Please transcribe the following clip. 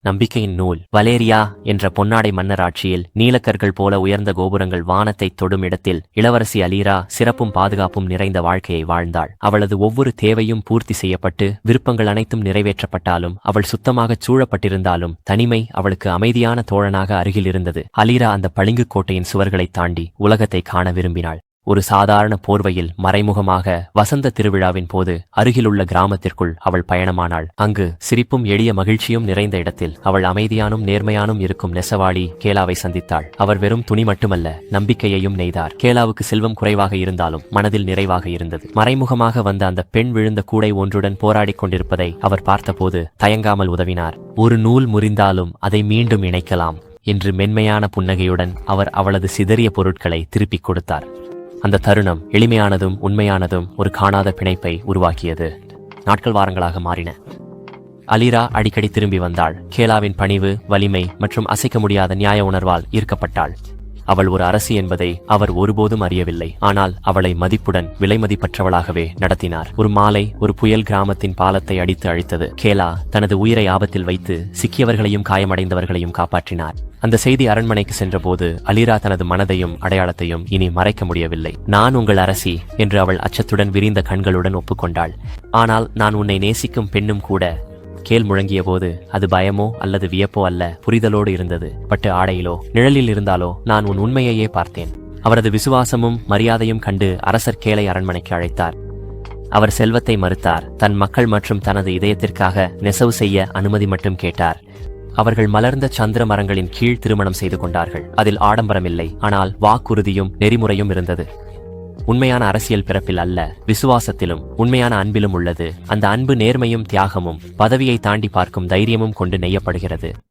நம்பிக்கையின் நூல். வலேரியா என்ற பொன்னாடை மன்னர் ஆட்சியில் நீலக்கற்கள் போல உயர்ந்த கோபுரங்கள் வானத்தை தொடும் இடத்தில் இளவரசி அலீரா சிறப்பும் பாதுகாப்பும் நிறைந்த வாழ்க்கையை வாழ்ந்தாள். அவளது ஒவ்வொரு தேவையும் பூர்த்தி செய்யப்பட்டு விருப்பங்கள் அனைத்தும் நிறைவேற்றப்பட்டாலும் அவள் சுத்தமாகச் சூழப்பட்டிருந்தாலும் தனிமை அவளுக்கு அமைதியான தோழனாக அருகில் இருந்தது. அலீரா அந்த பளிங்கு கோட்டையின் சுவர்களைத் தாண்டி உலகத்தை காண விரும்பினாள். ஒரு சாதாரண போர்வையில் மறைமுகமாக வசந்த திருவிழாவின் போது அருகிலுள்ள கிராமத்திற்குள் அவள் பயணமானாள். அங்கு சிரிப்பும் எளிய மகிழ்ச்சியும் நிறைந்த இடத்தில் அவள் அமைதியானும் நேர்மையானும் இருக்கும் நெசவாளி கேலாவை சந்தித்தாள். அவர் வெறும் துணி மட்டுமல்ல, நம்பிக்கையையும் நெய்தார். கேலாவுக்கு செல்வம் குறைவாக இருந்தாலும் மனதில் நிறைவாக இருந்தது. மறைமுகமாக வந்த அந்த பெண் விழுந்த கூடை ஒன்றுடன் போராடிக் கொண்டிருப்பதை அவர் பார்த்தபோது தயங்காமல் உதவினார். ஒரு நூல் முறிந்தாலும் அதை மீண்டும் இணைக்கலாம் என்று மென்மையான புன்னகையுடன் அவர் அவளது சிதறிய பொருட்களை திருப்பிக் கொடுத்தார். அந்த தருணம் எளிமையானதும் உண்மையானதும் ஒரு காணாத பிணைப்பை உருவாக்கியது. நாட்கள் வாரங்களாக மாறின. அலீரா அடிக்கடி திரும்பி வந்தாள். கேலாவின் பணிவு, வலிமை மற்றும் அசைக்க முடியாத நியாய உணர்வால் ஈர்க்கப்பட்டாள். அவள் ஒரு அரசி என்பதை அவர் ஒருபோதும் அறியவில்லை. ஆனால் அவளை மதிப்புடன் விலைமதிப்பற்றவளாகவே நடத்தினார். ஒரு மாலை ஒரு புயல் கிராமத்தின் பாலத்தை அடித்து அழித்தது. கேலா தனது உயிரை ஆபத்தில் வைத்து சிக்கியவர்களையும் காயமடைந்தவர்களையும் காப்பாற்றினார். அந்த செய்தி அரண்மனைக்கு சென்றபோது அலீரா தனது மனதையும் அடையாளத்தையும் இனி மறைக்க முடியவில்லை. நான் உங்கள் அரசி என்று அவள் அச்சத்துடன் விரிந்த கண்களுடன் ஒப்புக்கொண்டாள். ஆனால் நான் உன்னை நேசிக்கும் பெண்ணும் கூட. கேள் முழங்கிய போது அது பயமோ அல்லது வியப்போ அல்ல, புரிதலோடு இருந்தது. பட்டு ஆடையிலோ நிழலில் இருந்தாலோ நான் உன் உண்மையையே பார்த்தேன். அவரது விசுவாசமும் மரியாதையும் கண்டு அரசர் கேலை அரண்மனைக்கு அழைத்தார். அவர் செல்வத்தை மறுத்தார். தன் மக்கள் மற்றும் தனது இதயத்திற்காக நெசவு செய்ய அனுமதி மட்டும் கேட்டார். அவர்கள் மலர்ந்த சந்திர மரங்களின் கீழ் திருமணம் செய்து கொண்டார்கள். அதில் ஆடம்பரமில்லை, ஆனால் வாக்குறுதியும் நெறிமுறையும் இருந்தது. உண்மையான அரசியல் பிறப்பில் அல்ல, விசுவாசத்திலும் உண்மையான அன்பிலும் உள்ளது. அந்த அன்பு நேர்மையும் தியாகமும் பதவியை தாண்டி பார்க்கும் தைரியமும் கொண்டு நெய்யப்படுகிறது.